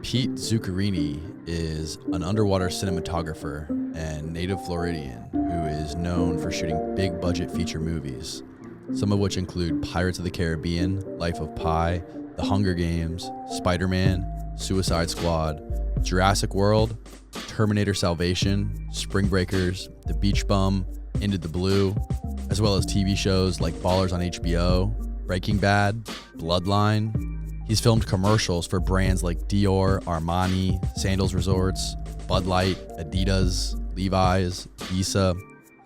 Pete Zuccarini is an underwater cinematographer and native Floridian who is known for shooting big budget feature movies, some of which include Pirates of the Caribbean, Life of Pi, The Hunger Games, Spider-Man, Suicide Squad, Jurassic World, Terminator Salvation, Spring Breakers, The Beach Bum, Into the Blue, as well as TV shows like Ballers on HBO, Breaking Bad, Bloodline. He's filmed commercials for brands like Dior, Armani, Sandals Resorts, Bud Light, Adidas, Levi's, Visa,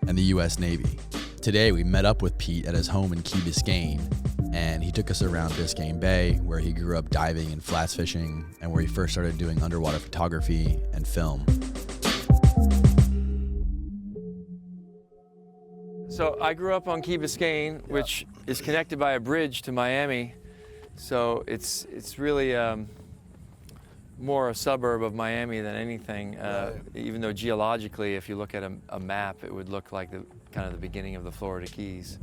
and the US Navy. Today, we met up with Pete at his home in Key Biscayne, and he took us around Biscayne Bay, where he grew up diving and flats fishing, and where he first started doing underwater photography and film. So I grew up on Key Biscayne, which is connected by a bridge to Miami. So it's really more a suburb of Miami than anything. Even though geologically, if you look at a map, it would look like kind of the beginning of the Florida Keys.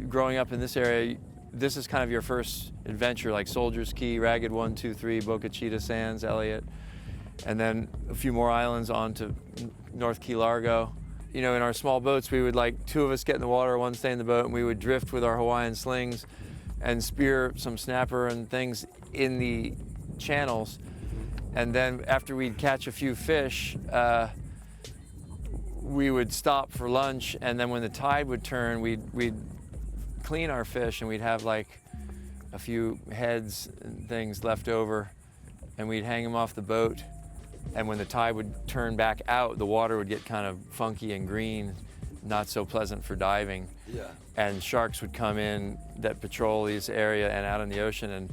Growing up in this area, this is kind of your first adventure, like Soldier's Key, Ragged 1, 2, 3, Boca Chica Sands, Elliott, and then a few more islands on to North Key Largo. You know, in our small boats, we would, like, two of us get in the water, one stay in the boat, and we would drift with our Hawaiian slings and spear some snapper and things in the channels. And then after we'd catch a few fish, we would stop for lunch, and then when the tide would turn, we'd clean our fish, and we'd have like a few heads and things left over, and we'd hang them off the boat. And when the tide would turn back out, the water would get kind of funky and green, not so pleasant for diving. Yeah. And sharks would come in that patrol this area and out in the ocean, and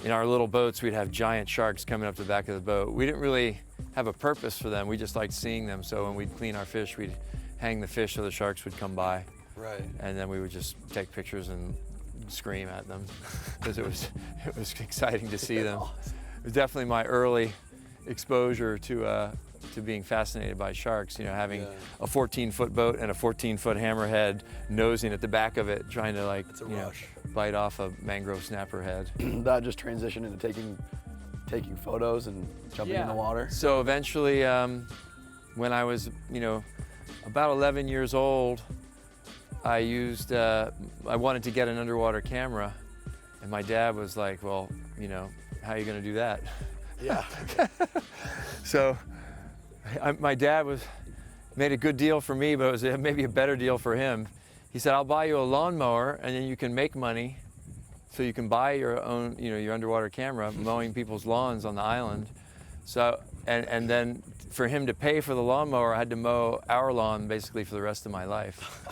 in our little boats we'd have giant sharks coming up the back of the boat. We didn't really have a purpose for them, we just liked seeing them, so when we'd clean our fish, we'd hang the fish so the sharks would come by. Right. And then we would just take pictures and scream at them because it was exciting to see them. It was definitely my early exposure to being fascinated by sharks, you know, having a 14-foot boat and a 14-foot hammerhead nosing at the back of it, trying to, like, you know, bite off a mangrove snapper head. That just transitioned into taking photos and jumping in the water? So eventually, when I was, you know, about 11 years old, I wanted to get an underwater camera, and my dad was like, well, you know, how are you going to do that? Yeah. So my dad made a good deal for me, but it was maybe a better deal for him. He said, I'll buy you a lawnmower, and then you can make money so you can buy your own, you know, your underwater camera, mowing people's lawns on the island. So, and then for him to pay for the lawnmower, I had to mow our lawn basically for the rest of my life.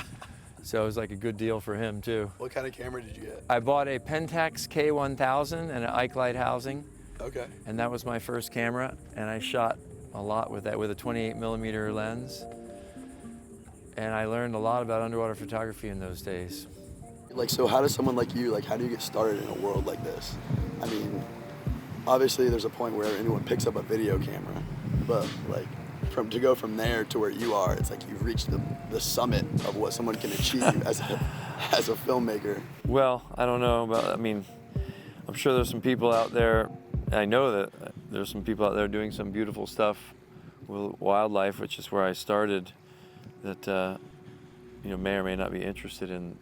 So it was like a good deal for him too. What kind of camera did you get? I bought a Pentax K1000 and an Ike Light housing. Okay. And that was my first camera, and I shot a lot with that, with a 28mm lens. And I learned a lot about underwater photography in those days. Like, so how does someone like you, like, how do you get started in a world like this? I mean, obviously there's a point where anyone picks up a video camera, but like, to go from there to where you are, it's like you've reached the summit of what someone can achieve as a filmmaker. Well, I don't know about, I mean, I'm sure there's some people out there, I know that there's some people out there doing some beautiful stuff with wildlife, which is where I started, that you know, may or may not be interested in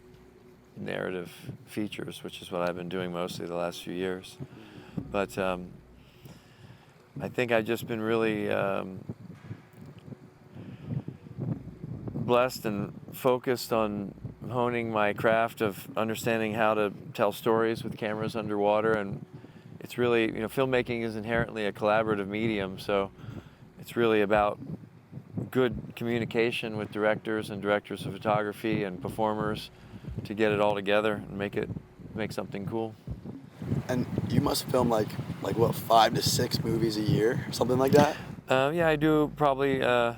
narrative features, which is what I've been doing mostly the last few years. But I think I've just been really blessed and focused on honing my craft of understanding how to tell stories with cameras underwater. And it's really, you know, filmmaking is inherently a collaborative medium, so it's really about good communication with directors and directors of photography and performers to get it all together and make something cool. And you must film like what, 5 to 6 movies a year, something like that? Yeah, I do probably, on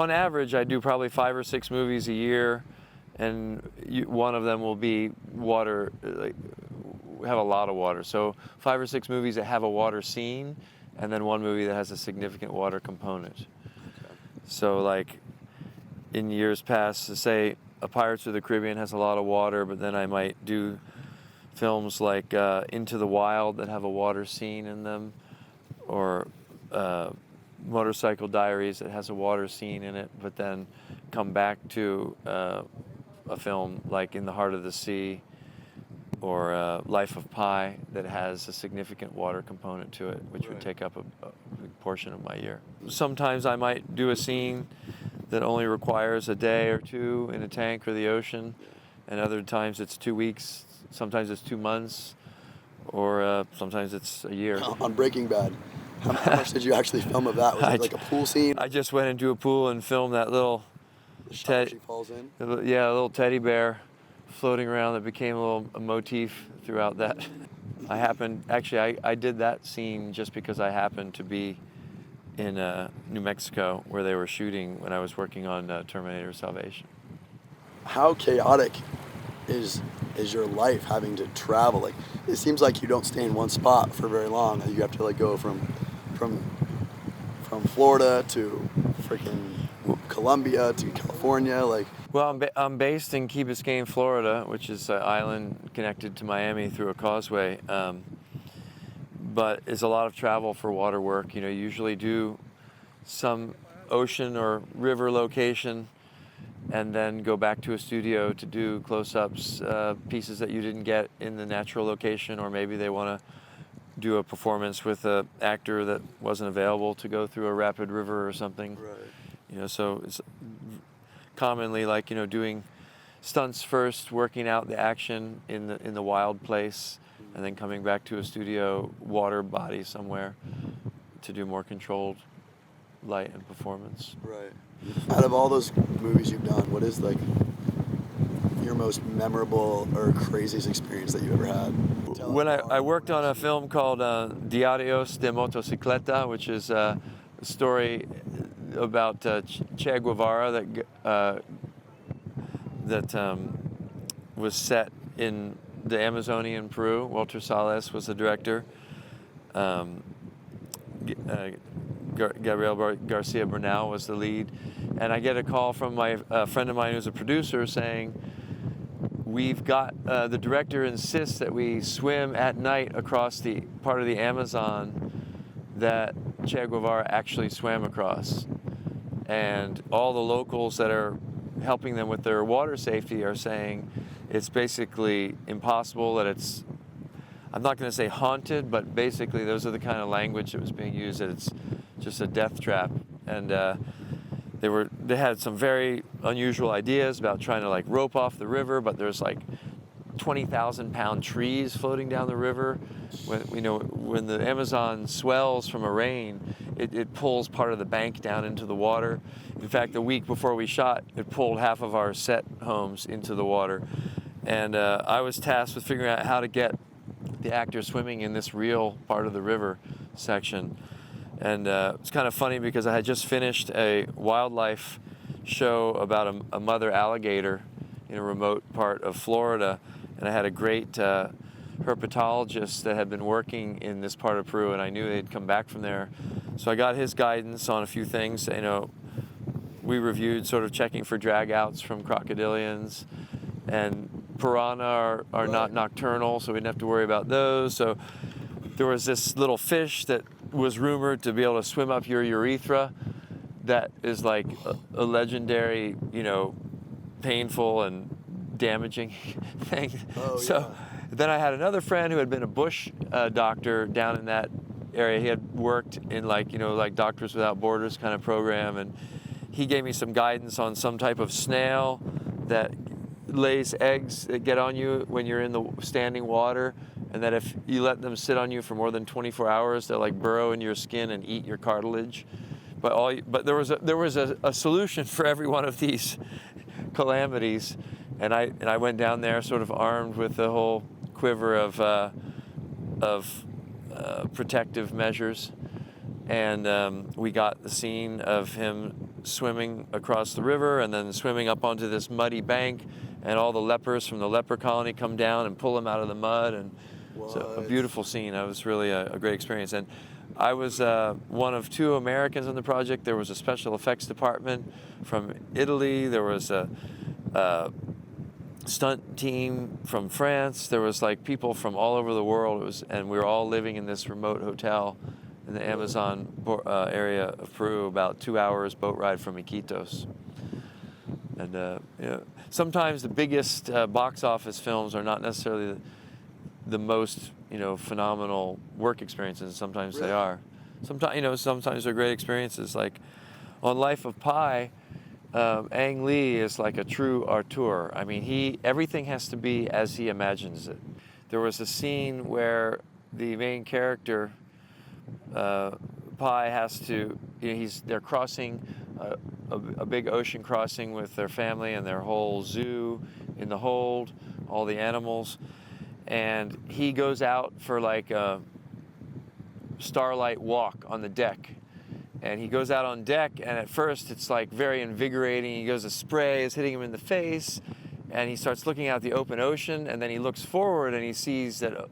average, I do probably 5 or 6 movies a year, and one of them will be water, like, have a lot of water. So 5 or 6 movies that have a water scene, and then one movie that has a significant water component. So like in years past, to say a Pirates of the Caribbean has a lot of water, but then I might do films like Into the Wild that have a water scene in them, or Motorcycle Diaries that has a water scene in it, but then come back to a film like In the Heart of the Sea or Life of Pi that has a significant water component to it, which would take up a big portion of my year. Sometimes I might do a scene that only requires a day or two in a tank or the ocean, and other times it's 2 weeks, sometimes it's 2 months, or sometimes it's a year. On Breaking Bad, how much did you actually film of that? Was it like a pool scene? I just went into a pool and filmed that little She falls in? Yeah, a little teddy bear floating around that became a motif throughout that. I did that scene just because I happened to be in New Mexico where they were shooting when I was working on Terminator Salvation. How chaotic is your life having to travel? Like, it seems like you don't stay in one spot for very long. You have to like go from Florida to freaking Colombia to California. Like, well, I'm based in Key Biscayne, Florida, which is an island connected to Miami through a causeway. But it's a lot of travel for water work. You know, you usually do some ocean or river location and then go back to a studio to do close-ups, pieces that you didn't get in the natural location, or maybe they want to do a performance with an actor that wasn't available to go through a rapid river or something. right. You know, so it's commonly like, you know, doing stunts first, working out the action in the wild place, and then coming back to a studio water body somewhere to do more controlled light and performance. Right. Out of all those movies you've done, what is like your most memorable or craziest experience that you ever had? When I worked on a film called Diarios de Motocicleta, which is a story about Che Guevara that was set in the Amazonian Peru. Walter Salles was the director. Gabriel Garcia Bernal was the lead. And I get a call from a friend of mine who's a producer saying, we've got, the director insists that we swim at night across the part of the Amazon that Che Guevara actually swam across. And all the locals that are helping them with their water safety are saying it's basically impossible, that it's, I'm not going to say haunted, but basically those are the kind of language that was being used, that it's just a death trap. And they had some very unusual ideas about trying to like rope off the river, but there's like 20,000-pound trees floating down the river. When the Amazon swells from a rain, it pulls part of the bank down into the water. In fact, the week before we shot, it pulled half of our set homes into the water. And I was tasked with figuring out how to get the actor swimming in this real part of the river section. And it's kind of funny because I had just finished a wildlife show about a mother alligator in a remote part of Florida. And I had a great herpetologist that had been working in this part of Peru, and I knew they'd come back from there. So I got his guidance on a few things. You know, we reviewed sort of checking for drag outs from crocodilians, and piranha are not nocturnal, so we didn't have to worry about those. So there was this little fish that was rumored to be able to swim up your urethra. That is like a legendary, you know, painful and damaging thing. Oh, so yeah. Then I had another friend who had been a bush doctor down in that area. He had worked in like, you know, like Doctors Without Borders kind of program, and he gave me some guidance on some type of snail that lays eggs that get on you when you're in the standing water, and that if you let them sit on you for more than 24 hours, they'll like burrow into your skin and eat your cartilage. But there was a solution for every one of these calamities, and I went down there sort of armed with the whole quiver of protective measures, and we got the scene of him swimming across the river and then swimming up onto this muddy bank, and all the lepers from the leper colony come down and pull him out of the mud, and so a beautiful scene. It was really a great experience. And I was one of 2 Americans on the project. There was a special effects department from Italy. There was a stunt team from France. There was like people from all over the world. And we were all living in this remote hotel in the Amazon area of Peru, about 2 hours boat ride from Iquitos. And you know, sometimes the biggest box office films are not necessarily the most, you know, phenomenal work experiences. Sometimes they are. Sometimes, you know, sometimes they're great experiences. Like on Life of Pi, Ang Lee is like a true auteur. I mean, everything has to be as he imagines it. There was a scene where the main character, Pi, has to, you know, they're crossing a big ocean crossing with their family and their whole zoo in the hold, all the animals, and he goes out for like a starlight walk on the deck. And he goes out on deck, and at first it's like very invigorating. He goes, a spray is hitting him in the face, and he starts looking out the open ocean, and then he looks forward and he sees that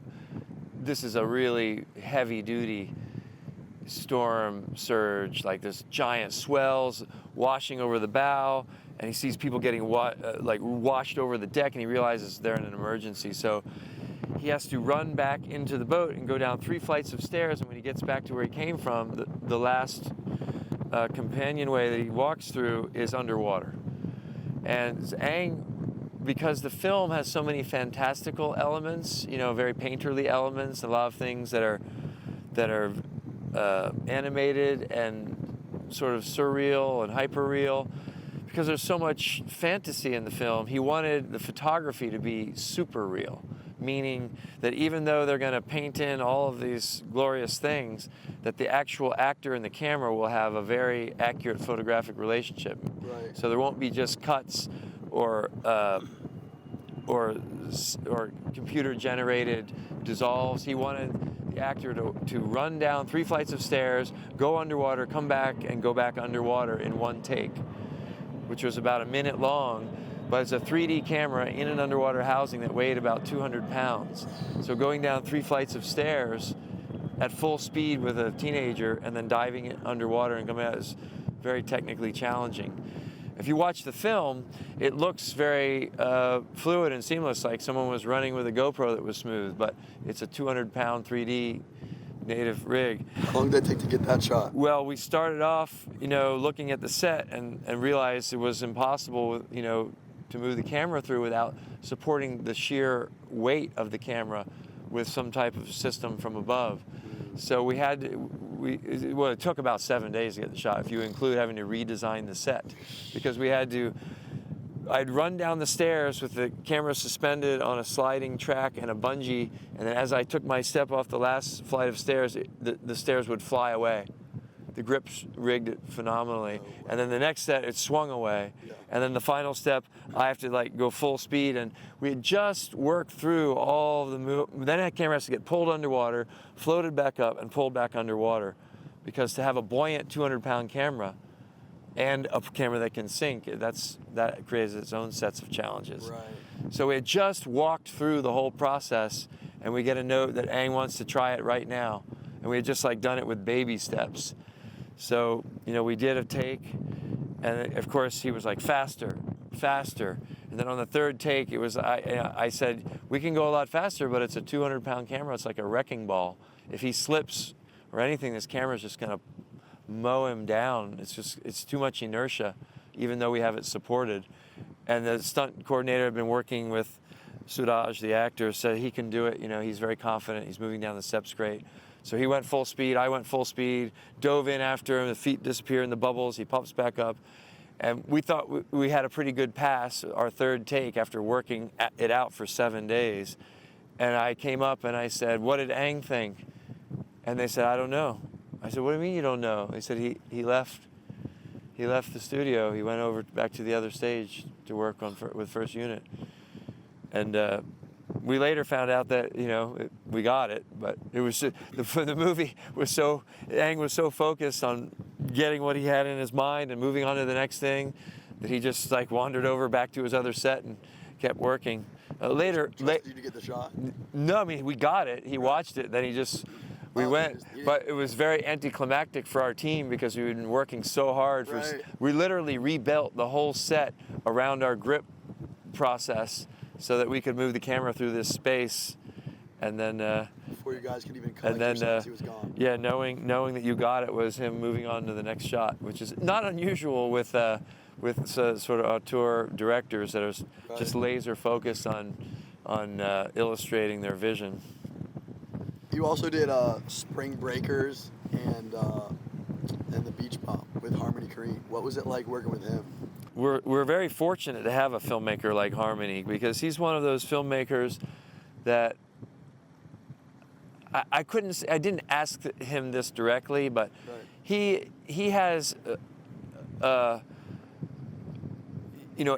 this is a really heavy-duty storm surge, like this giant swells washing over the bow, and he sees people getting washed over the deck, and he realizes they're in an emergency. So he has to run back into the boat and go down 3 flights of stairs, and when he gets back to where he came from, the last companionway that he walks through is underwater. And Ang, because the film has so many fantastical elements, you know, very painterly elements, a lot of things that are animated and sort of surreal and hyperreal, because there's so much fantasy in the film, he wanted the photography to be super real. Meaning that even though they're going to paint in all of these glorious things, that the actual actor and the camera will have a very accurate photographic relationship. Right. So there won't be just cuts or computer-generated dissolves. He wanted the actor to run down 3 flights of stairs, go underwater, come back, and go back underwater in one take, which was about a minute long. But it's a 3D camera in an underwater housing that weighed about 200 pounds. So going down 3 flights of stairs at full speed with a teenager and then diving it underwater and coming out is very technically challenging. If you watch the film, it looks very fluid and seamless, like someone was running with a GoPro that was smooth, but it's a 200-pound 3D native rig. How long did it take to get that shot? Well, we started off, you know, looking at the set and realized it was impossible, you know, to move the camera through without supporting the sheer weight of the camera with some type of system from above. So it took about 7 days to get the shot, if you include having to redesign the set, because I'd run down the stairs with the camera suspended on a sliding track and a bungee, and then as I took my step off the last flight of stairs, the stairs would fly away. The grips rigged it phenomenally. And then the next set, it swung away. And then the final step, I have to like go full speed. And we had just worked through all the then that camera has to get pulled underwater, floated back up, and pulled back underwater. Because to have a buoyant 200-pound camera and a camera that can sink, that creates its own sets of challenges. Right. So we had just walked through the whole process, and we get a note that Ang wants to try it right now. And we had just like done it with baby steps. So, you know, we did a take, and of course he was like, faster, faster. And then on the 3rd take, it was, I said, we can go a lot faster, but it's a 200-pound camera. It's like a wrecking ball. If he slips or anything, this camera's just going to mow him down. It's too much inertia, even though we have it supported. And the stunt coordinator had been working with Suraj, the actor, said he can do it. You know, he's very confident. He's moving down the steps great. So he went full speed, I went full speed, dove in after him, the feet disappear in the bubbles, he pops back up. And we thought we had a pretty good pass, our 3rd take, after working it out for 7 days. And I came up and I said, what did Ang think? And they said, I don't know. I said, what do you mean you don't know? They said he left the studio, he went over back to the other stage to work with first unit. And we later found out that, you know, we got it, but it was the movie was so, Ang was so focused on getting what he had in his mind and moving on to the next thing that he just like wandered over back to his other set and kept working. Later, Trusted you to get the shot? No, I mean we got it. He watched it, then he just We Oh, went, you didn't- but it was very anticlimactic for our team because we'd been working so hard. Right. We literally rebuilt the whole set around our grip process so that we could move the camera through this space, and then before you guys could even and collect then yourselves, he was gone. yeah, knowing that you got it was him moving on to the next shot, which is not unusual with sort of auteur directors that are just Right. laser focused on illustrating their vision. You also did Spring Breakers and the Beach Bum with Harmony Korine. What was it like working with him? We're very fortunate to have a filmmaker like Harmony, because he's one of those filmmakers that I didn't ask him this directly, but Right. he has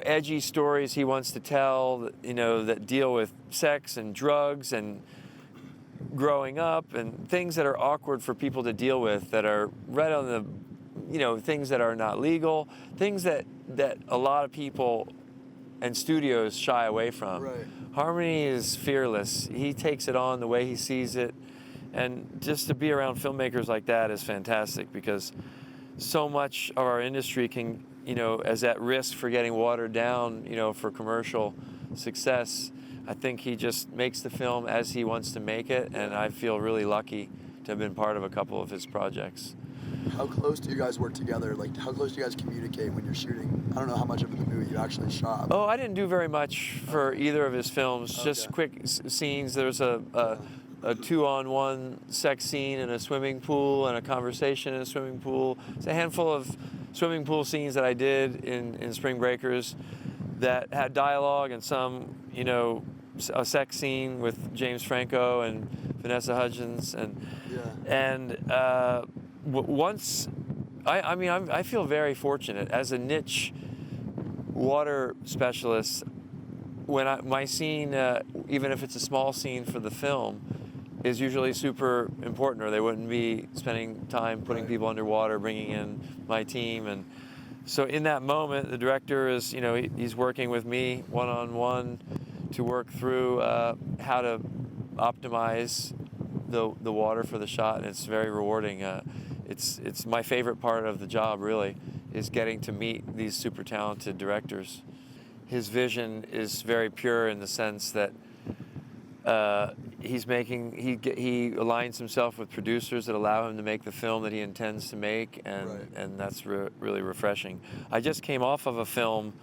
edgy stories he wants to tell, that deal with sex and drugs and growing up and things that are awkward for people to deal with, that are right on the, things that are not legal, things that a lot of people and studios shy away from. Right. Harmony is fearless. He takes it on the way he sees it. And just to be around filmmakers like that is fantastic, because so much of our industry can, is at risk for getting watered down, for commercial success. I think he just makes the film as he wants to make it, and I feel really lucky to have been part of a couple of his projects. How close do you guys work together? Like, how close do you guys communicate when you're shooting? I don't know how much of the movie you actually shot. Oh, I didn't do very much for either of his films, just Okay. quick scenes. There was a 2-on-1 sex scene in a swimming pool and a conversation in a swimming pool. It's a handful of swimming pool scenes that I did in Spring Breakers that had dialogue, and some, a sex scene with James Franco and Vanessa Hudgens, once I feel very fortunate as a niche water specialist. When my scene, even if it's a small scene for the film, is usually super important, or they wouldn't be spending time putting Right. people underwater, bringing in my team. And so in that moment, the director is, he's working with me one-on-one to work through how to optimize the water for the shot, and it's very rewarding. It's my favorite part of the job, really, is getting to meet these super talented directors. His vision is very pure in the sense that he aligns himself with producers that allow him to make the film that he intends to make, and Right. and that's really refreshing. I just came off of a film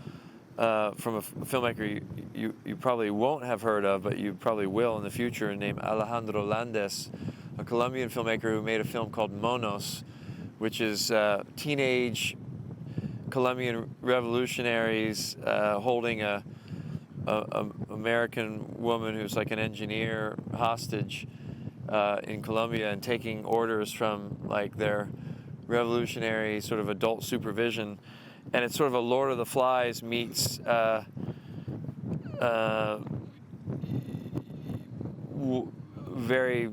from a filmmaker you probably won't have heard of, but you probably will in the future, named Alejandro Landes, a Colombian filmmaker who made a film called Monos, which is teenage Colombian revolutionaries holding a American woman who's like an engineer hostage in Colombia, and taking orders from like their revolutionary sort of adult supervision. And it's sort of a Lord of the Flies meets very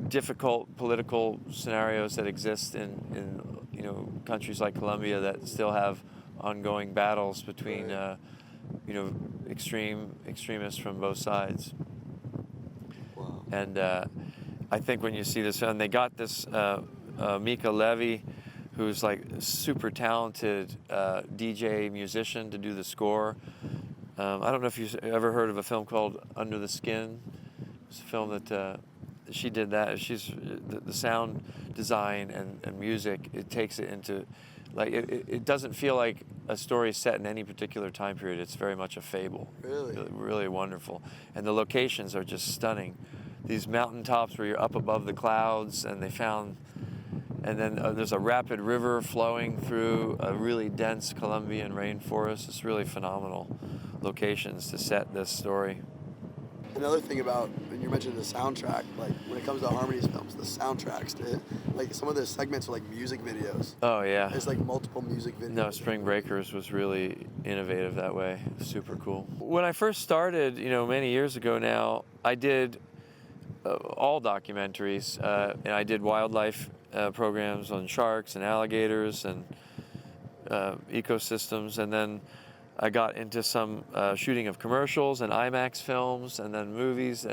difficult political scenarios that exist in countries like Colombia that still have ongoing battles between extremists from both sides. Wow. And I think when you see this film, they got this Mika Levy, who's like a super talented DJ musician, to do the score. I don't know if you've ever heard of a film called Under the Skin. It's a film that she did that. She's the sound design and music. It takes it into, like, it doesn't feel like a story set in any particular time period. It's very much a fable. Really? Really wonderful. And the locations are just stunning. These mountaintops where you're up above the clouds, and then there's a rapid river flowing through a really dense Colombian rainforest. It's really phenomenal locations to set this story. Another thing about, when you mentioned the soundtrack, like when it comes to Harmony's films, the soundtracks, like some of the segments are like music videos. Oh yeah. There's like multiple music videos. No, Spring Breakers was really innovative that way. Super cool. When I first started, many years ago now, I did all documentaries, and I did wildlife programs on sharks and alligators and ecosystems, and then I got into some shooting of commercials and IMAX films, and then movies.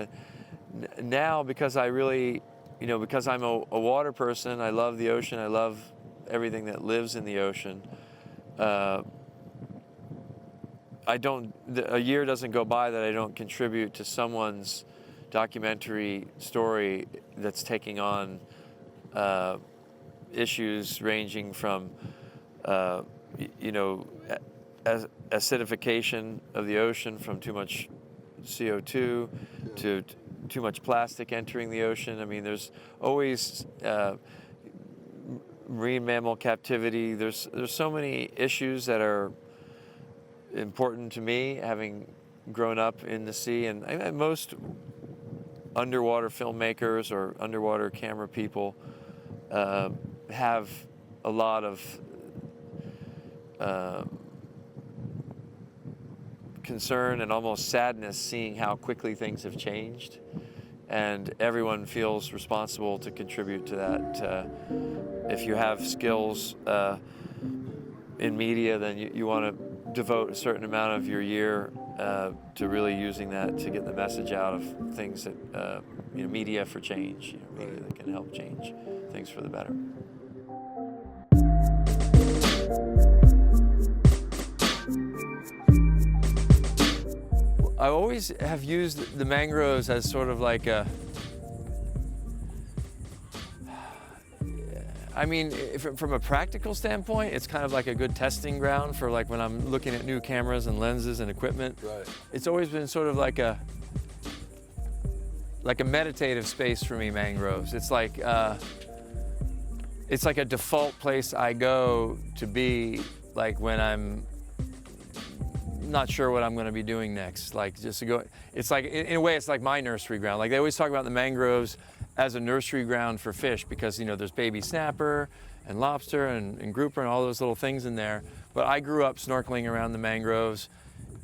Now, because I really you know, because I'm a water person, I love the ocean, I love everything that lives in the ocean. A year doesn't go by that I don't contribute to someone's documentary story that's taking on issues ranging from, you know, acidification of the ocean from too much CO2 to too much plastic entering the ocean. I mean, there's always marine mammal captivity. There's so many issues that are important to me, having grown up in the sea, and most underwater filmmakers or underwater camera people have a lot of concern and almost sadness seeing how quickly things have changed, and everyone feels responsible to contribute to that. If you have skills in media, then you want to devote a certain amount of your year to really using that to get the message out of things that, you know, media for change, you know, media that can help change things for the better. I always have used the mangroves as sort of like a, I mean, from a practical standpoint, it's kind of like a good testing ground for like when I'm looking at new cameras and lenses and equipment. Right. It's always been sort of like a meditative space for me, mangroves. It's like a default place I go to be, like when I'm not sure what I'm going to be doing next. Like just to go, it's like, in a way, it's like my nursery ground. Like they always talk about the mangroves as a nursery ground for fish because, you know, there's baby snapper and lobster and grouper and all those little things in there. But I grew up snorkeling around the mangroves,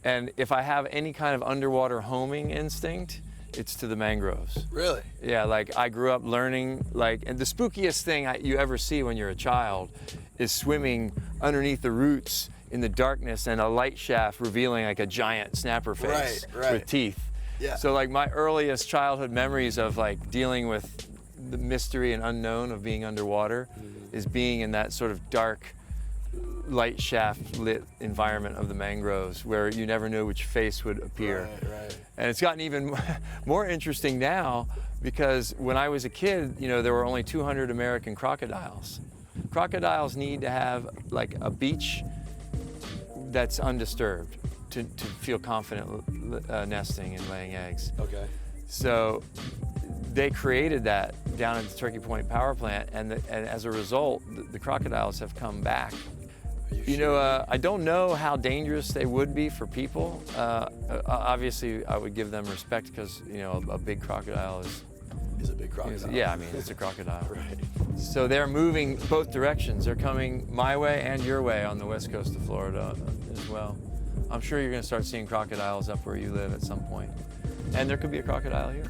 and if I have any kind of underwater homing instinct, it's to the mangroves. Really? Yeah, like I grew up learning, like, and the spookiest thing you ever see when you're a child is swimming underneath the roots in the darkness and a light shaft revealing like a giant snapper face with teeth. Yeah. So like my earliest childhood memories of like dealing with the mystery and unknown of being underwater is being in that sort of dark, light shaft lit environment of the mangroves where you never knew which face would appear. Right. And it's gotten even more interesting now because when I was a kid, you know, there were only 200 American crocodiles. Crocodiles need to have like a beach that's undisturbed to feel confident nesting and laying eggs. Okay. So they created that down at the Turkey Point power plant, and as a result, the crocodiles have come back. You know, I don't know how dangerous they would be for people. Obviously, I would give them respect because, you know, a big crocodile is a big crocodile. Yeah, I mean, it's a crocodile. Right. So they're moving both directions. They're coming my way and your way on the west coast of Florida as well. I'm sure you're going to start seeing crocodiles up where you live at some point. And there could be a crocodile here.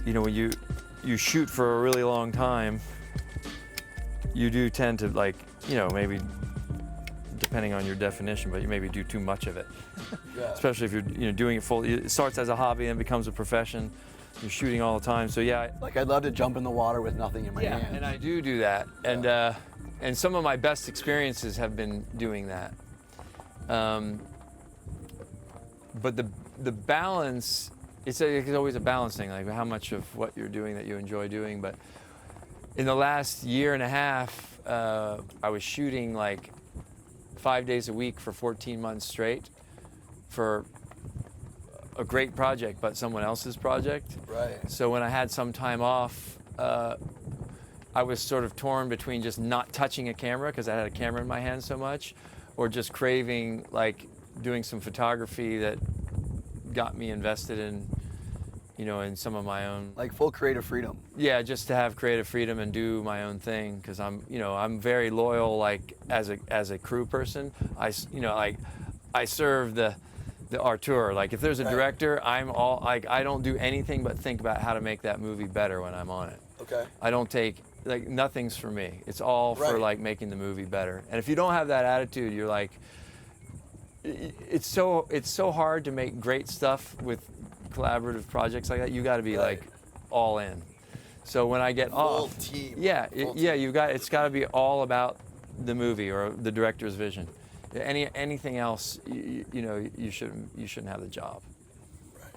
You know, when you shoot for a really long time, you do tend to, like, you know, maybe depending on your definition, but you maybe do too much of it. Yeah. Especially if you're, you know, doing it full. It starts as a hobby and becomes a profession. You're shooting all the time, so yeah. Like I'd love to jump in the water with nothing in my hand. Yeah, and I do that, and some of my best experiences have been doing that. But the balance, it's always a balance thing, like how much of what you're doing that you enjoy doing. But in the last year and a half, I was shooting like 5 days a week for 14 months straight for a great project, but someone else's project. Right. So when I had some time off, I was sort of torn between just not touching a camera because I had a camera in my hand so much, or just craving like doing some photography that got me invested in, you know, in some of my own. Like full creative freedom. Yeah, just to have creative freedom and do my own thing, because I'm very loyal. Like as a crew person, I serve the auteur. Like if there's a director, I'm all like, I don't do anything but think about how to make that movie better when I'm on it. Okay. I don't take, like, nothing's for me. It's all for like making the movie better. And if you don't have that attitude, you're like, it's so hard to make great stuff with collaborative projects like that. You got to be like all in. So when I get Full off, team. yeah, Full it's got to be all about the movie or the director's vision. Anything else, you shouldn't have the job. Right.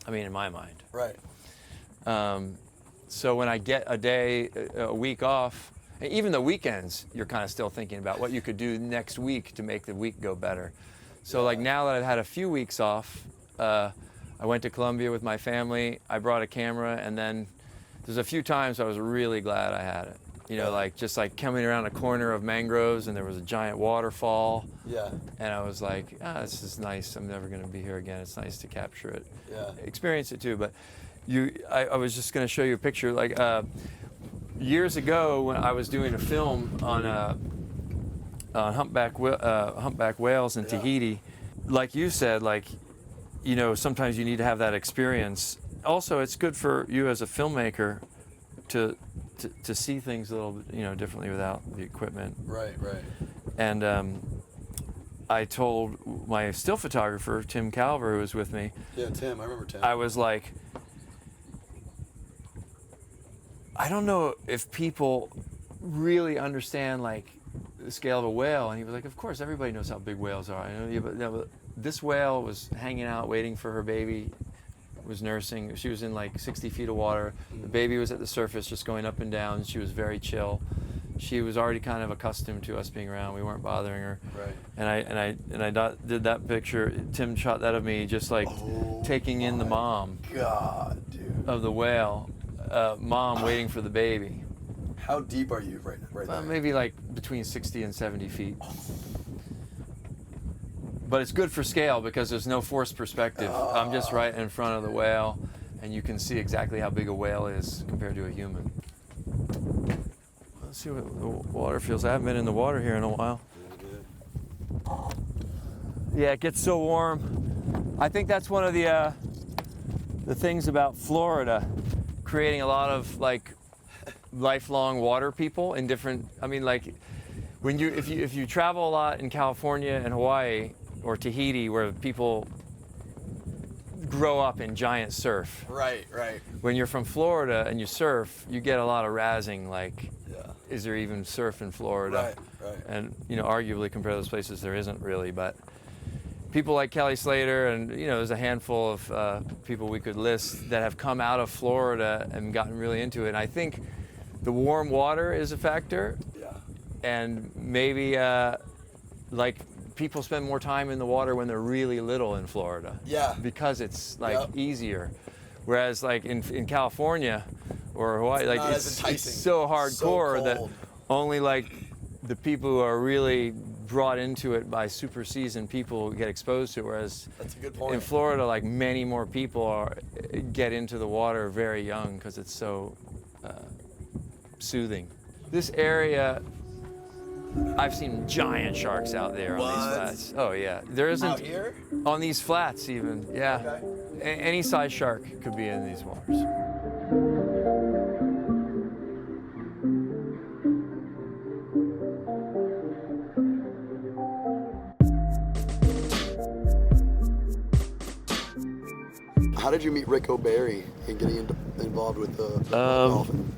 I mean, in my mind. Right. So when I get a week off, even the weekends, you're kind of still thinking about what you could do next week to make the week go better. So like now that I've had a few weeks off, I went to Colombia with my family. I brought a camera, and then there's a few times I was really glad I had it. Like just like coming around a corner of mangroves, and there was a giant waterfall. Yeah. And I was like, this is nice. I'm never going to be here again. It's nice to capture it. Yeah. Experience it too. But I was just going to show you a picture. Like years ago, when I was doing a film on humpback whales in Tahiti, like you said, like, sometimes you need to have that experience. Also, it's good for you as a filmmaker to see things a little bit, differently without the equipment. Right. And I told my still photographer, Tim Calver, who was with me. Yeah, Tim. I remember Tim. I was like, I don't know if people really understand like the scale of a whale. And he was like, of course, everybody knows how big whales are. I know, but this whale was hanging out waiting for her baby, was nursing. She was in like 60 feet of water. The baby was at the surface just going up and down. She was very chill. She was already kind of accustomed to us being around. We weren't bothering her. Right. And I did that picture. Tim shot that of me just like taking in the mom. God, dude. Of the whale, mom waiting for the baby. How deep are you right there? Maybe like between 60 and 70 feet. But it's good for scale because there's no forced perspective. I'm just right in front of the whale, and you can see exactly how big a whale is compared to a human. Let's see what the water feels. I haven't been in the water here in a while. Yeah, it gets so warm. I think that's one of the things about Florida, creating a lot of like lifelong water people in different. I mean, like when if you travel a lot in California and Hawaii or Tahiti, where people grow up in giant surf. Right. When you're from Florida and you surf, you get a lot of razzing, like, is there even surf in Florida? Right. And, arguably compared to those places, there isn't really, but people like Kelly Slater and, there's a handful of people we could list that have come out of Florida and gotten really into it. And I think the warm water is a factor. Yeah. And maybe, like, people spend more time in the water when they're really little in Florida. Yeah. Because it's like easier. Whereas like in California or Hawaii, like it's so hardcore that only like the people who are really brought into it by super seasoned people get exposed to it. Whereas that's a good point. In Florida, like many more people get into the water very young because it's so soothing. This area, I've seen giant sharks out there on these flats. Oh yeah, there isn't out here? On these flats even. Yeah, any size shark could be in these waters. How did you meet Ric O'Barry and getting involved with the dolphin?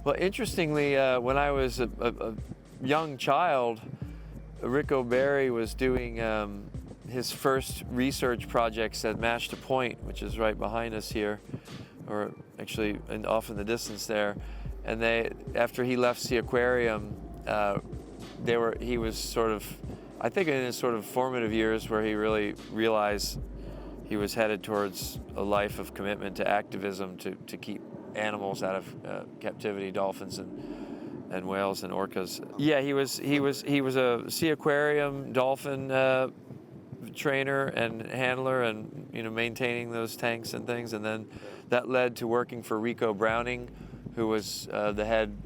Well, interestingly, when I was a young child, Ric O'Barry was doing his first research projects at Mashta Point, which is right behind us here, or actually off in the distance there. And after he left the aquarium, he was sort of, I think in his sort of formative years where he really realized he was headed towards a life of commitment to activism to keep animals out of captivity, dolphins and whales and orcas. Yeah, he was a sea aquarium dolphin trainer and handler, and maintaining those tanks and things. And then that led to working for Rico Browning, who was the head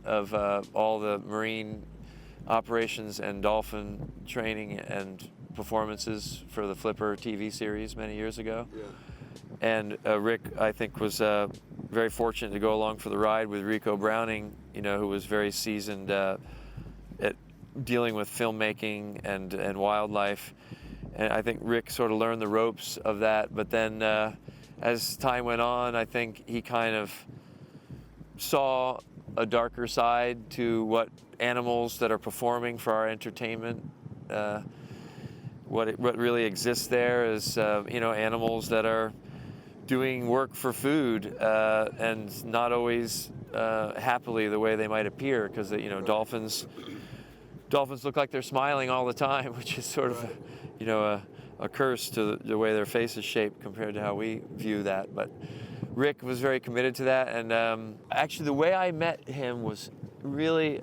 of all the marine operations and dolphin training and performances for the Flipper TV series many years ago. Yeah. And Rick, I think, was very fortunate to go along for the ride with Rico Browning, who was very seasoned at dealing with filmmaking and wildlife. And I think Ric sort of learned the ropes of that. But then as time went on, I think he kind of saw a darker side to what animals that are performing for our entertainment, what really exists there is, you know, animals that are doing work for food and not always happily the way they might appear, because, you know, dolphins look like they're smiling all the time, which is sort of, you know, a curse to the way their face is shaped compared to how we view that. But Ric was very committed to that, and actually the way I met him was really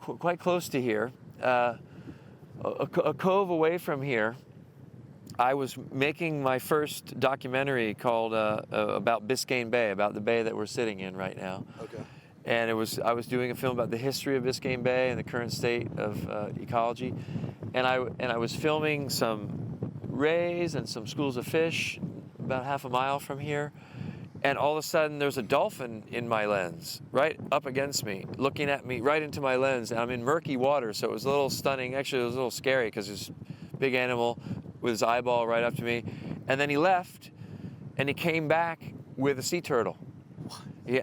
quite close to here. A cove away from here, I was making my first documentary called about Biscayne Bay, about the bay that we're sitting in right now. Okay. And I was doing a film about the history of Biscayne Bay and the current state of ecology. And I was filming some rays and some schools of fish about half a mile from here. And all of a sudden there's a dolphin in my lens, right up against me, looking at me right into my lens. And I'm in murky water, so it was a little stunning. Actually, it was a little scary because this big animal with his eyeball right up to me. And then he left, and he came back with a sea turtle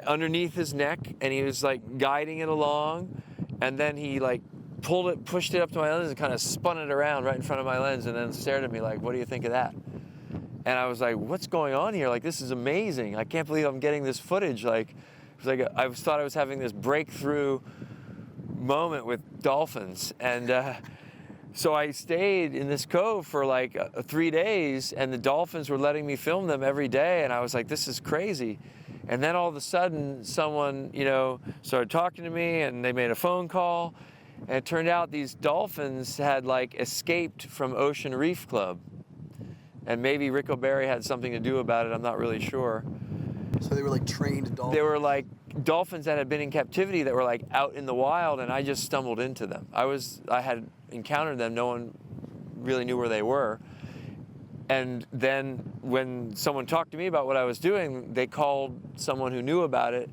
underneath his neck, and he was like guiding it along. And then he like pushed it up to my lens and kind of spun it around right in front of my lens, and then stared at me like, "What do you think of that?" And I was like, "What's going on here? Like, this is amazing. I can't believe I'm getting this footage." Like, it was like I thought I was having this breakthrough moment with dolphins. And so I stayed in this cove for like 3 days, and the dolphins were letting me film them every day. And I was like, this is crazy. And then all of a sudden, someone, you know, started talking to me, and they made a phone call. And it turned out these dolphins had like escaped from Ocean Reef Club. And maybe Ric O'Barry had something to do about it. I'm not really sure. So they were like trained dolphins? They were like dolphins that had been in captivity that were like out in the wild, and I just stumbled into them. I had encountered them. No one really knew where they were. And then when someone talked to me about what I was doing, they called someone who knew about it.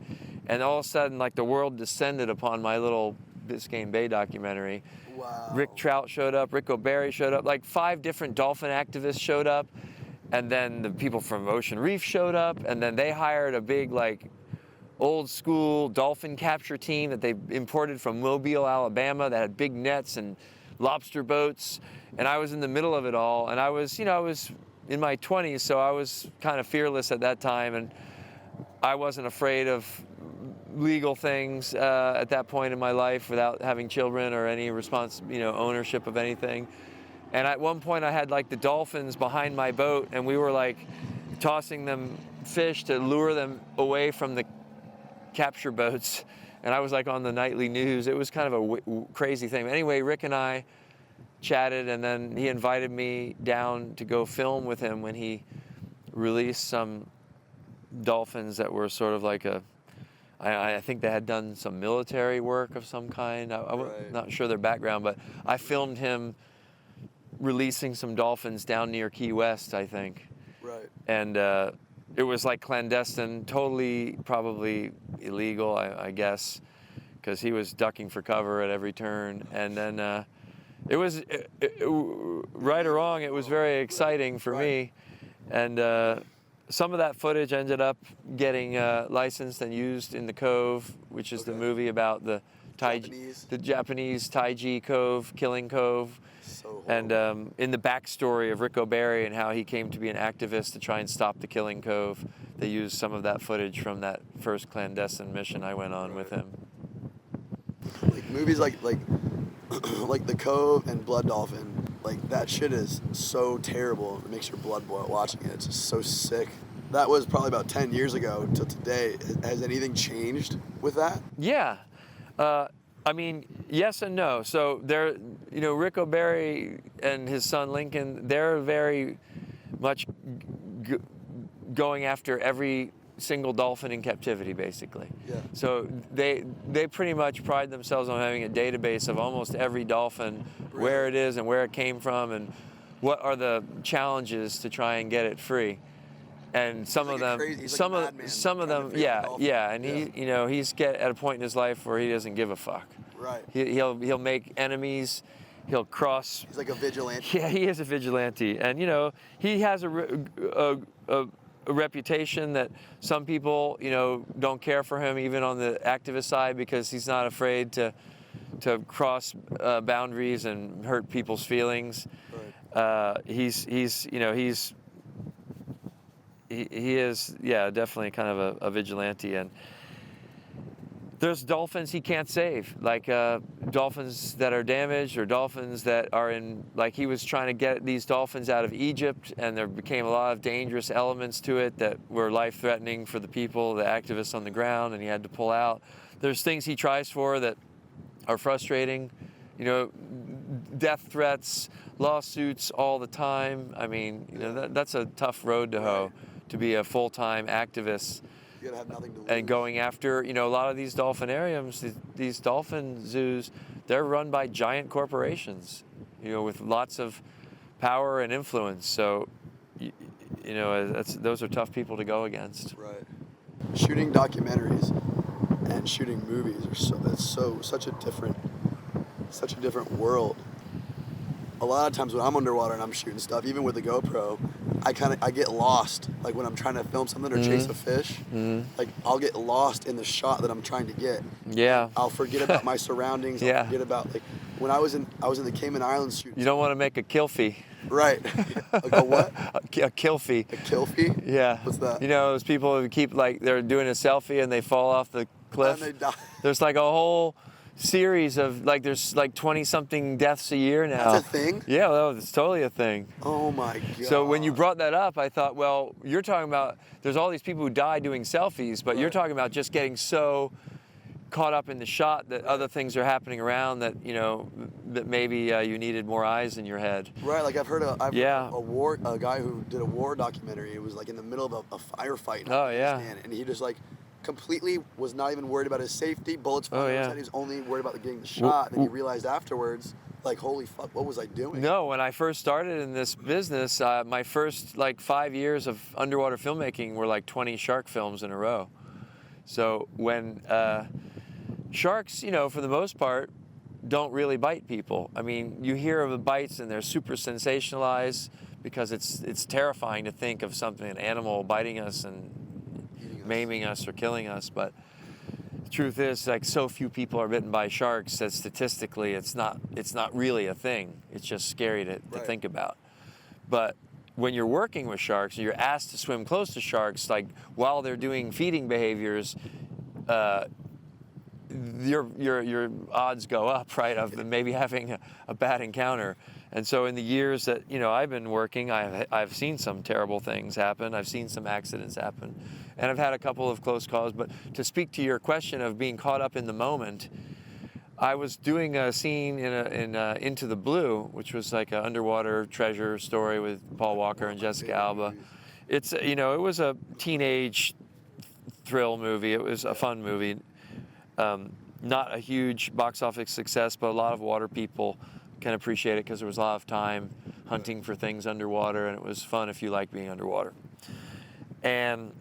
And all of a sudden, like, the world descended upon my little Biscayne Bay documentary. Wow. Rick Trout showed up, Ric O'Barry showed up, like 5 different dolphin activists showed up, and then the people from Ocean Reef showed up, and then they hired a big, like, old school dolphin capture team that they imported from Mobile, Alabama, that had big nets and lobster boats. And I was in the middle of it all, and I was, you know, I was in my 20s, so I was kind of fearless at that time, and I wasn't afraid of legal things at that point in my life without having children or any ownership of anything. And at one point I had like the dolphins behind my boat, and we were like tossing them fish to lure them away from the capture boats. And I was like on the nightly news. It was kind of a crazy thing. Anyway, Ric and I chatted, and then he invited me down to go film with him when he released some dolphins that were sort of like I think they had done some military work of some kind. I'm not sure their background, but I filmed him releasing some dolphins down near Key West, I think. Right. And it was like clandestine, totally probably illegal, I guess, because he was ducking for cover at every turn. And then it was, right or wrong, it was very exciting for me. And some of that footage ended up getting licensed and used in The Cove, which is the movie about the Japanese Taiji Cove, Killing Cove. So and in the backstory of Ric O'Barry and how he came to be an activist to try and stop the Killing Cove, they used some of that footage from that first clandestine mission I went on with him. Like movies like The Cove and Blood Dolphin, like that shit is so terrible. It makes your blood boil watching it. It's just so sick. That was probably about 10 years ago to today. Has anything changed with that? Yeah. I mean, yes and no. So they're, you know, Ric O'Barry and his son Lincoln, they're very much going after every single dolphin in captivity, basically. Yeah. So they pretty much pride themselves on having a database of almost every dolphin, where it is and where it came from, and what are the challenges to try and get it free. And some of them, yeah, and he, you know, he's at a point in his life where he doesn't give a fuck. Right. He'll make enemies. he'll cross. He's like a vigilante. Yeah, he is a vigilante, and you know, he has a reputation that some people, you know, don't care for him even on the activist side because he's not afraid to cross boundaries and hurt people's feelings. Right. He is, yeah, definitely kind of a vigilante. And there's dolphins he can't save, like dolphins that are damaged or dolphins that are in, like he was trying to get these dolphins out of Egypt, and there became a lot of dangerous elements to it that were life-threatening for the people, the activists on the ground, and he had to pull out. There's things he tries for that are frustrating, you know, death threats, lawsuits all the time. I mean, you know, that's a tough road to hoe, to be a full-time activist. You gotta have nothing to lose. And going after, you know, a lot of these dolphinariums, these dolphin zoos, they're run by giant corporations, you know, with lots of power and influence. So, you know, those are tough people to go against. Right. Shooting documentaries and shooting movies are such a different world. A lot of times when I'm underwater and I'm shooting stuff, even with the GoPro, I get lost. Like when I'm trying to film something or chase a fish, like I'll get lost in the shot that I'm trying to get. Yeah. I'll forget about my surroundings. Yeah. I'll forget about, like, when I was in the Cayman Islands shooting. You don't want to make a kilfie. Right. Like a what? A kilfie. A kilfie? Yeah. What's that? You know, those people who keep, like, they're doing a selfie and they fall off the cliff. And they die. There's like a whole series of, like, there's like 20-something deaths a year now. That's a thing? Yeah, well, it's totally a thing. Oh my God. So when you brought that up, I thought, well, you're talking about, there's all these people who die doing selfies, but you're talking about just getting so caught up in the shot that other things are happening around that, you know, that maybe you needed more eyes in your head. Right, like I've heard a guy who did a war documentary. It was like in the middle of a firefight in Afghanistan, and he just like completely was not even worried about his safety. Bullets flying over his head. He was only worried about getting the shot. And then he realized afterwards, like, holy fuck, what was I doing? No, when I first started in this business, my first like 5 years of underwater filmmaking were like 20 shark films in a row. So when sharks, you know, for the most part, don't really bite people. I mean, you hear of the bites and they're super sensationalized because it's terrifying to think of something, an animal biting us and maiming us or killing us. But the truth is, like, so few people are bitten by sharks that statistically it's not really a thing. It's just scary to think about. But when you're working with sharks, you're asked to swim close to sharks, like while they're doing feeding behaviors, your odds go up, right, of maybe having a bad encounter. And so in the years that, you know, I've been working, I've seen some terrible things happen. I've seen some accidents happen. And I've had a couple of close calls. But to speak to your question of being caught up in the moment, I was doing a scene in Into the Blue, which was like an underwater treasure story with Paul Walker and Jessica Alba. It's, you know, it was a teenage thrill movie. It was a fun movie. Not a huge box office success, but a lot of water people can appreciate it because there was a lot of time hunting for things underwater, and it was fun if you like being underwater. And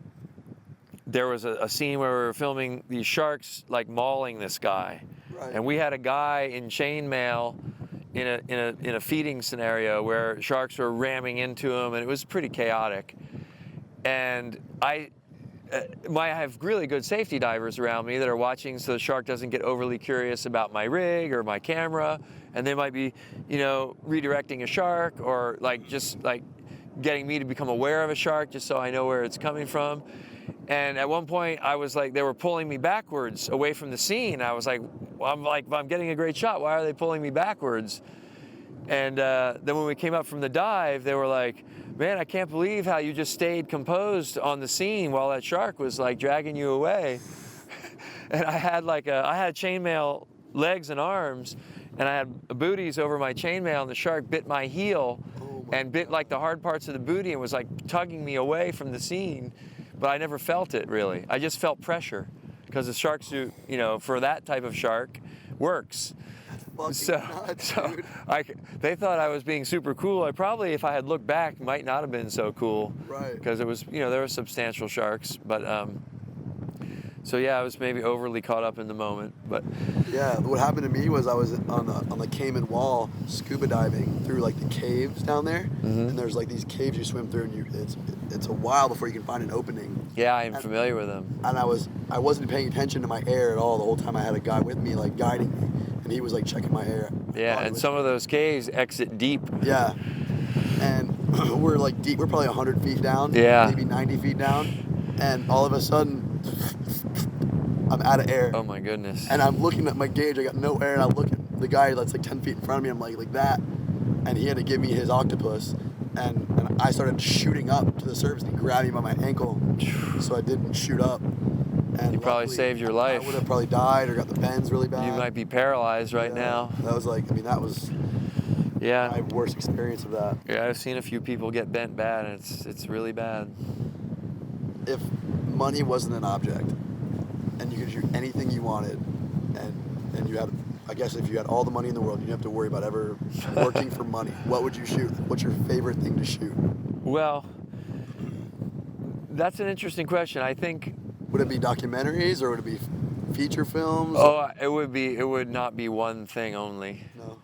there was a scene where we were filming these sharks like mauling this guy. Right. And we had a guy in chainmail in a feeding scenario where sharks were ramming into him, and it was pretty chaotic. And I have really good safety divers around me that are watching so the shark doesn't get overly curious about my rig or my camera, and they might be, you know, redirecting a shark or like just like getting me to become aware of a shark just so I know where it's coming from. And at one point I was like, they were pulling me backwards away from the scene. I was like, I'm getting a great shot. Why are they pulling me backwards? And then when we came up from the dive, they were like, man, I can't believe how you just stayed composed on the scene while that shark was like dragging you away. And I had chainmail legs and arms, and I had booties over my chainmail, and the shark bit my heel and bit like the hard parts of the booty and was like tugging me away from the scene. But I never felt it really. I just felt pressure because the shark suit, you know, for that type of shark works. So they thought I was being super cool. I probably, if I had looked back, might not have been so cool. Right. Because it was, you know, there were substantial sharks. But So yeah, I was maybe overly caught up in the moment, but Yeah, what happened to me was I was on the Cayman Wall scuba diving through like the caves down there, and there's like these caves you swim through, and it's a while before you can find an opening. yeah, I'm familiar with them. And I wasn't paying attention to my air at all the whole time. I had a guy with me like guiding me, and he was like checking my air. Yeah, and some of those caves exit deep. Yeah, and we're like deep. We're probably 100 feet down. Yeah. Maybe 90 feet down, and all of a sudden, I'm out of air. Oh my goodness. And I'm looking at my gauge. I got no air, and I look at the guy that's like 10 feet in front of me. I'm like that, and he had to give me his octopus, and I started shooting up to the surface. And he grabbed me by my ankle, so I didn't shoot up. And You probably luckily, saved your life. I would have probably died or got the bends really bad. You might be paralyzed right Yeah. now. That was like, I mean, that was Yeah. my worst experience of that. Yeah, I've seen a few people get bent bad, and it's really bad. If money wasn't an object, and you could shoot anything you wanted, and you had, I guess if you had all the money in the world, you didn't have to worry about ever working for money, what would you shoot? What's your favorite thing to shoot? Well, that's an interesting question. I think. Would it be documentaries or would it be feature films? Oh, it would not be one thing only. No.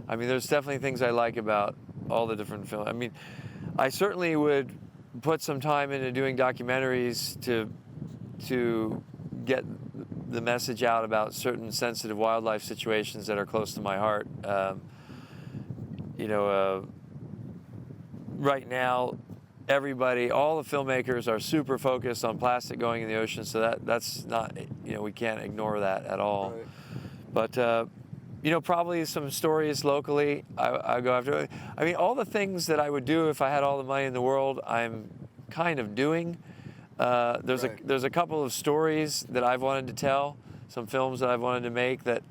I mean, there's definitely things I like about all the different films. I mean, I certainly would put some time into doing documentaries to get the message out about certain sensitive wildlife situations that are close to my heart. Right now, all the filmmakers are super focused on plastic going in the ocean, so that's not, we can't ignore that at all. Right. But, probably some stories locally I go after. I mean, all the things that I would do if I had all the money in the world, I'm kind of doing. There's a couple of stories that I've wanted to tell, some films that I've wanted to make that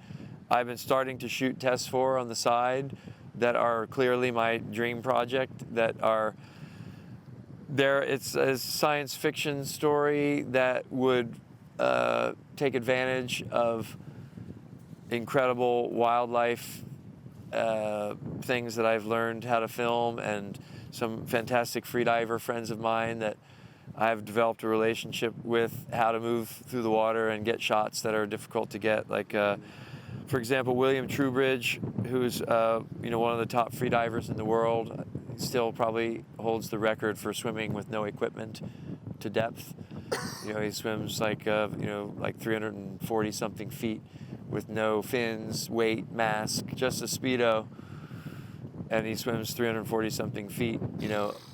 I've been starting to shoot tests for on the side that are clearly my dream project, that are there. It's a science fiction story that would take advantage of incredible wildlife things that I've learned how to film, and some fantastic freediver friends of mine that I've developed a relationship with, how to move through the water and get shots that are difficult to get. Like, for example, William Trubridge, who's one of the top freedivers in the world, still probably holds the record for swimming with no equipment to depth. He swims like 340 something feet with no fins, weight, mask, just a Speedo. And he swims 340 something feet,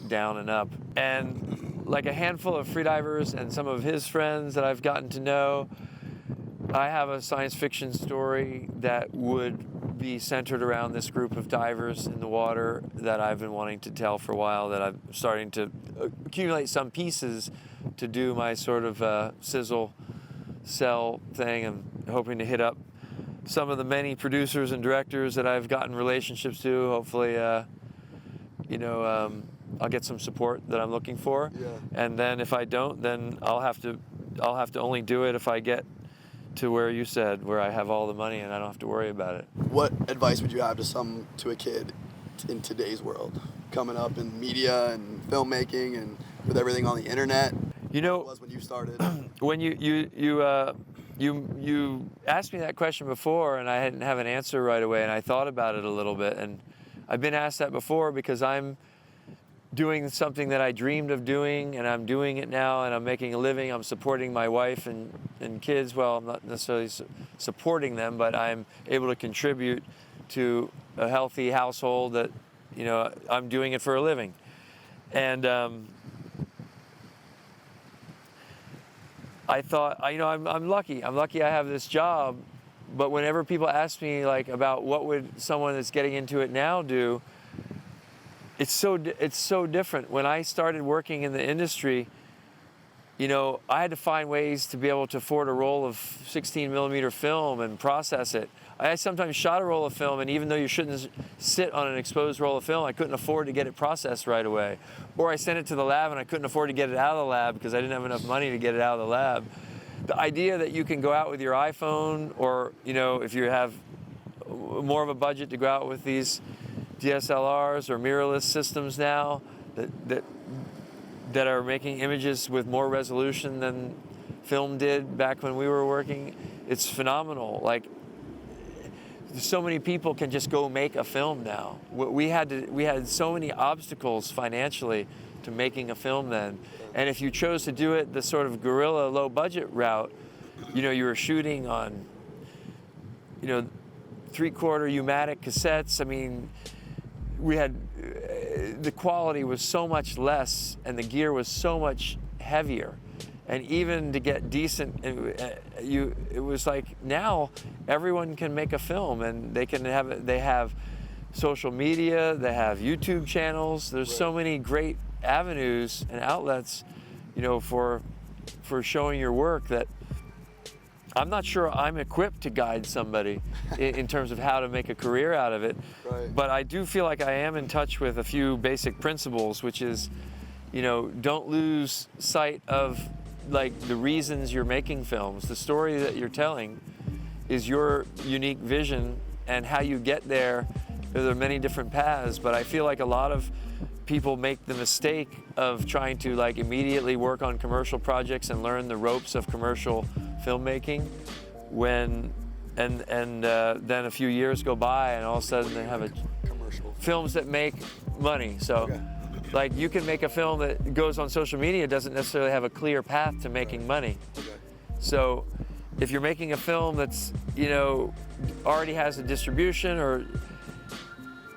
down and up. And like a handful of freedivers and some of his friends that I've gotten to know, I have a science fiction story that would be centered around this group of divers in the water that I've been wanting to tell for a while, that I'm starting to accumulate some pieces to do my sort of sizzle cell thing. I'm hoping to hit up some of the many producers and directors that I've gotten relationships to. Hopefully, I'll get some support that I'm looking for. Yeah. And then if I don't, then I'll have to only do it if I get to where you said, where I have all the money and I don't have to worry about it. What advice would you have to a kid in today's world, coming up in media and filmmaking and with everything on the internet? It was when you started. When you asked me that question before, and I didn't have an answer right away, and I thought about it a little bit, and I've been asked that before because I'm doing something that I dreamed of doing, and I'm doing it now, and I'm making a living. I'm supporting my wife and kids. Well, I'm not necessarily supporting them, but I'm able to contribute to a healthy household that, I'm doing it for a living. And I thought, I'm lucky. I'm lucky I have this job. But whenever people ask me about what would someone that's getting into it now do, it's so different. When I started working in the industry, I had to find ways to be able to afford a roll of 16 millimeter film and process it. I sometimes shot a roll of film, and even though you shouldn't sit on an exposed roll of film, I couldn't afford to get it processed right away. Or I sent it to the lab and I couldn't afford to get it out of the lab because I didn't have enough money to get it out of the lab. The idea that you can go out with your iPhone, or if you have more of a budget to go out with these DSLRs or mirrorless systems now that are making images with more resolution than film did back when we were working, it's phenomenal. Like, so many people can just go make a film now. We had so many obstacles financially to making a film then. And if you chose to do it the sort of guerrilla low budget route, you know, you were shooting on, you know, 3/4 U-matic cassettes. I mean, we had, the quality was so much less and the gear was so much heavier. And even to get decent, it was like, now everyone can make a film, and they have social media, they have YouTube channels. There's so many great avenues and outlets, you know, for showing your work, that I'm not sure I'm equipped to guide somebody in terms of how to make a career out of it. Right. But I do feel like I am in touch with a few basic principles, which is, you know, don't lose sight of like the reasons you're making films. The story that you're telling is your unique vision, and how you get there, there are many different paths. But I feel like a lot of people make the mistake of trying to like immediately work on commercial projects and learn the ropes of commercial filmmaking, then a few years go by and all of a sudden they have Commercial films that make money. So. Okay. Like, you can make a film that goes on social media, doesn't necessarily have a clear path to making money. Okay. So if you're making a film that's, you know, already has a distribution, or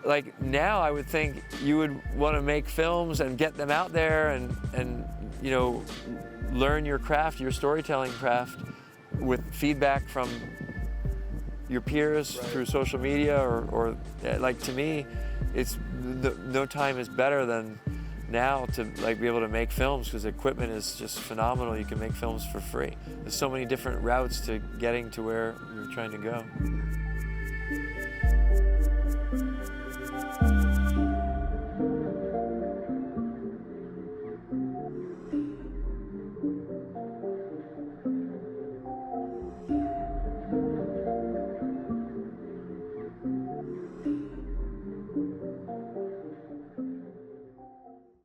like now I would think you would want to make films and get them out there and you know, learn your craft, your storytelling craft, with feedback from your peers through social media, or like, to me, it's no time is better than now to like be able to make films, because equipment is just phenomenal. You can make films for free. There's so many different routes to getting to where you're trying to go.